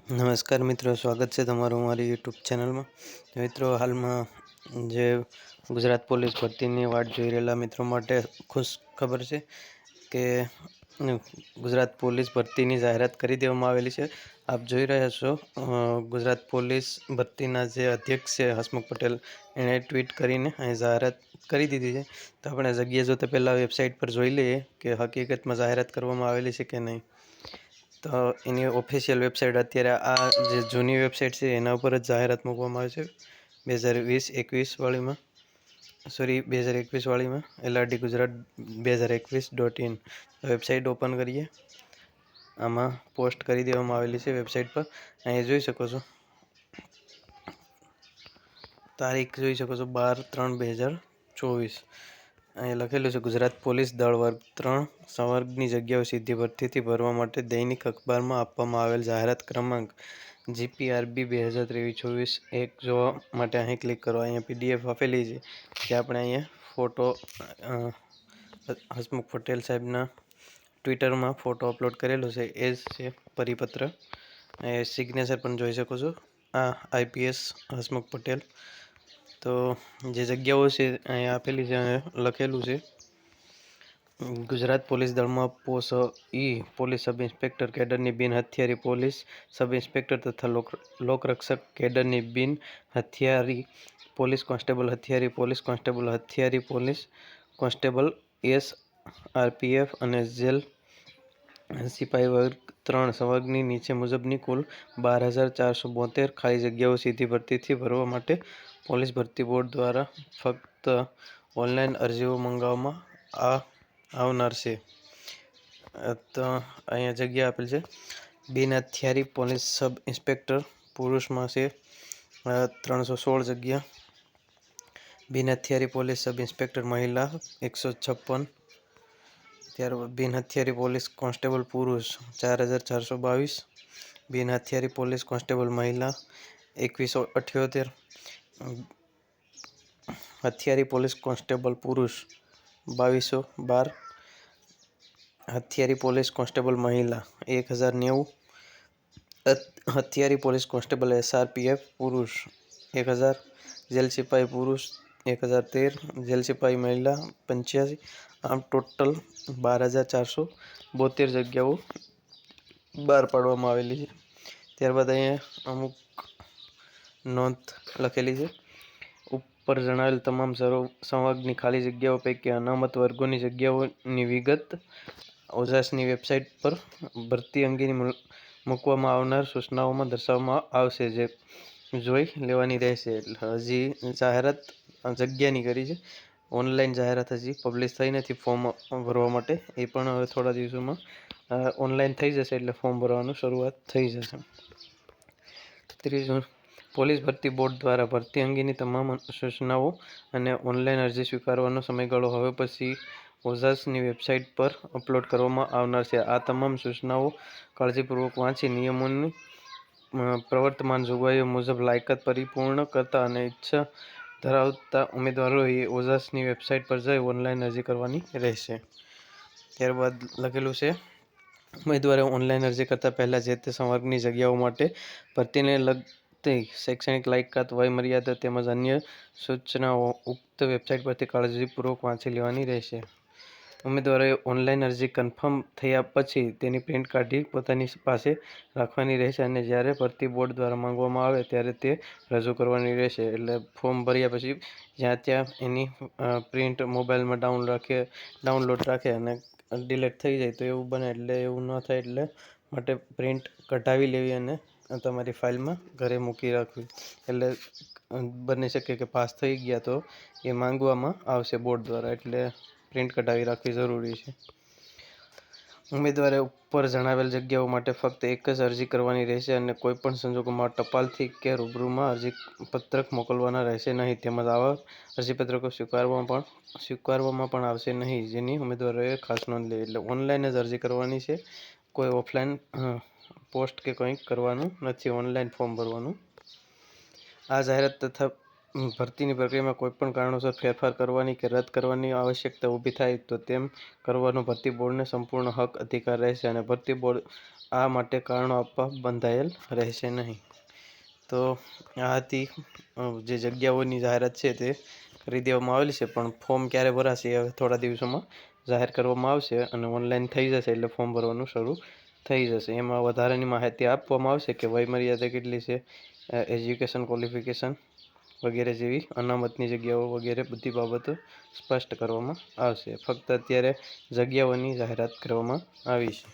નમસ્કાર મિત્રો, સ્વાગત છે તમારું મારી યુટ્યુબ ચેનલમાં. મિત્રો, હાલમાં જે ગુજરાત પોલીસ ભરતીની વાટ જોઈ રહેલા મિત્રો માટે ખુશ ખબર છે કે ગુજરાત પોલીસ ભરતીની જાહેરાત કરી દેવામાં આવેલી છે. આપ જોઈ રહ્યા છો ગુજરાત પોલીસ ભરતીના જે અધ્યક્ષ છે હસમુખ પટેલ, એણે ટ્વીટ કરીને અહીં જાહેરાત કરી દીધી છે. તો આપણે જગ્યા જોતા પહેલાં વેબસાઇટ પર જોઈ લઈએ કે હકીકતમાં જાહેરાત કરવામાં આવેલી છે કે નહીં. તો એની ઓફિશિયલ વેબસાઇટ, અત્યારે આ જે જૂની વેબસાઇટ છે એના ઉપર જ જાહેરાત મૂકવામાં આવે છે 2020-21 વાળીમાં, 2021 વાળીમાં LRDgujarat2021.in વેબસાઇટ ઓપન કરીએ. આમાં પોસ્ટ કરી દેવામાં આવેલી છે વેબસાઇટ પર. અહીં જોઈ શકો છો, તારીખ જોઈ શકો છો 12/3/2024. અહીં લખેલું છે ગુજરાત પોલીસ દળ વર્ગ 3 સંવર્ગની જગ્યાઓ સીધી ભરતીથી ભરવા માટે દૈનિક અખબારમાં આપવામાં આવેલ જાહેરાત ક્રમાંક GPRB 2023-24-1 જોવા માટે અહીં ક્લિક કરો. અહીંયા PDF આપેલી છે જે આપણે અહીંયા ફોટો હસમુખ પટેલ સાહેબના ટ્વિટરમાં ફોટો અપલોડ કરેલો છે એ જ છે પરિપત્ર. સિગ્નેચર પણ જોઈ શકો છો, આ IPS હસમુખ પટેલ. તો જે જગ્યાઓ છે અહીંયા આપેલી છે, લખેલું છે ગુજરાત પોલીસ દળમાં પોલીસ સબ ઇન્સ્પેક્ટર કેડરની બિન હથિયારી પોલીસ સબ ઇન્સ્પેક્ટર તથા લોકરક્ષક કેડરની બિન હથિયારી પોલીસ કોન્સ્ટેબલ હથિયારી પોલીસ કોન્સ્ટેબલ હથિયારી પોલીસ કોન્સ્ટેબલ SRPF અને જેલ સિપાહી વર્ગ 3 સંવર્ગની નીચે મુજબની કુલ 12,472 ખાલી જગ્યાઓ સીધી ભરતીથી ભરવા માટે પોલીસ ભરતી બોર્ડ દ્વારા ફક્ત ઓનલાઈન અરજીઓ મંગાવવામાં આવનાર છે. તો અહીંયા જગ્યા આપેલ છે બિન હથિયારી પોલીસ સબ ઇન્સ્પેક્ટર પુરુષમાં છે 316 જગ્યા, બિન હથિયારી પોલીસ સબ ઇન્સ્પેક્ટર મહિલા 156, ત્યારબાદ બિન હથિયારી પોલીસ કોન્સ્ટેબલ પુરુષ 4,422, બિન હથિયારી પોલીસ કોન્સ્ટેબલ મહિલા 2178, હથિયારી પોલીસ કોન્સ્ટેબલ પુરુષ 2212, હથિયારી પોલીસ કોન્સ્ટેબલ મહિલા 1090, હથિયારી પોલીસ કોન્સ્ટેબલ SRPF પુરુષ 1000, જેલ સિપાહી પુરુષ 1013, જેલ સિપાહી મહિલા 85. આમ ટોટલ 12,472 જગ્યાઓ બહાર પાડવામાં આવેલી છે. ત્યારબાદ અહીંયા અમુક નોંધ લખેલી છે. ઉપર જણાવેલ તમામ સંવર્ગની ખાલી જગ્યાઓ પૈકી અનામત વર્ગોની જગ્યાઓની વિગત ઓજાસની વેબસાઇટ પર ભરતી અંગેની મૂકવામાં આવનાર સૂચનાઓમાં દર્શાવવામાં આવશે, જે જોઈ લેવાની રહેશે. હજી જાહેરાત જગ્યાની કરી છે, ઓનલાઈન જાહેરાત હજી પબ્લિશ થઈ નથી ફોર્મ ભરવા માટે. એ પણ હવે થોડા દિવસોમાં ઓનલાઈન થઈ જશે, એટલે ફોર્મ ભરવાનું શરૂઆત થઈ જશે. ત્રીજું, પોલીસ ભરતી બોર્ડ દ્વારા ભરતી અંગેની તમામ સૂચનાઓ અને ઓનલાઈન અરજી સ્વીકારવાનો સમયગાળો હવે પછી ઓજાસની વેબસાઇટ પર અપલોડ કરવામાં આવનાર છે. આ તમામ સૂચનાઓ કાળજીપૂર્વક વાંચી નિયમોની પ્રવર્તમાન જોગવાઈઓ મુજબ લાયકાત પરિપૂર્ણ કરતા અને ઈચ્છા ધરાવતા ઉમેદવારોએ ઓજાસની વેબસાઇટ પર જઈ ઓનલાઈન અરજી કરવાની રહેશે. ત્યારબાદ લખેલું છે ઉમેદવારે ઓનલાઈન અરજી કરતા પહેલા જે તે સંવર્ગની જગ્યાઓ માટે ભરતીને લગતી શૈક્ષણિક લાયકાત, વય મર્યાદા તેમજ અન્ય સૂચનાઓ ઉક્ત વેબસાઇટ પરથી કાળજીપૂર્વક વાંચી લેવાની રહેશે. ઉમેદવારોએ ઓનલાઈન અરજી કન્ફર્મ થયા પછી તેની પ્રિન્ટ કાઢી પોતાની પાસે રાખવાની રહેશે અને જ્યારે ભરતી બોર્ડ દ્વારા માંગવામાં આવે ત્યારે તે રજૂ કરવાની રહેશે. એટલે ફોર્મ ભર્યા પછી જ્યાં ત્યાં એની પ્રિન્ટ મોબાઈલમાં ડાઉનલોડ રાખે અને ડિલીટ થઈ જાય તો એવું બને. એટલે એવું ન થાય એટલે માટે પ્રિન્ટ કઢાવી લેવી અને તમારી ફાઇલમાં ઘરે મૂકી રાખવી. એટલે બની શકે કે પાસ થઈ ગયા તો એ માંગવામાં આવશે બોર્ડ દ્વારા, એટલે પ્રિન્ટ કઢાવી રાખવી જરૂરી છે. ઉમેદવારે ઉપર જણાવેલ જગ્યાઓ માટે ફક્ત એક જ અરજી કરવાની રહેશે અને કોઈપણ સંજોગોમાં ટપાલથી કે રૂબરૂમાં અરજીપત્રક મોકલવાના રહેશે નહીં, તેમજ આવા અરજીપત્રકો સ્વીકારવામાં પણ આવશે નહીં, જેની ઉમેદવારોએ ખાસ નોંધ લેવી. એટલે ઓનલાઈન જ અરજી કરવાની છે, કોઈ ઓફલાઈન પોસ્ટ કે કંઈ કરવાનું નથી, ઓનલાઈન ફોર્મ ભરવાનું. આ જાહેરાત તથા ભરતીની પ્રક્રિયામાં કોઈપણ કારણોસર ફેરફાર કરવાની કે રદ કરવાની આવશ્યકતા ઊભી થાય તો તેમ કરવાનો ભરતી બોર્ડને સંપૂર્ણ હક અધિકાર રહેશે અને ભરતી બોર્ડ આ માટે કારણો આપવા બંધાયેલ રહેશે નહીં. તો આ હતી જે જગ્યાઓની જાહેરાત છે તે કરી દેવામાં આવેલી છે, પણ ફોર્મ ક્યારે ભરાશે એ હવે થોડા દિવસોમાં જાહેર કરવામાં આવશે અને ઓનલાઈન થઈ જશે એટલે ફોર્મ ભરવાનું શરૂ થઈ જશે. એમાં વધારાની માહિતી આપવામાં આવશે કે વયમર્યાદા કેટલી છે, એજ્યુકેશન ક્વોલિફિકેશન વગેરે જેવી અનામતની જગ્યાઓ વગેરે બધી બાબતો સ્પષ્ટ કરવામાં આવશે. ફક્ત અત્યારે જગ્યાઓની જાહેરાત કરવામાં આવી છે.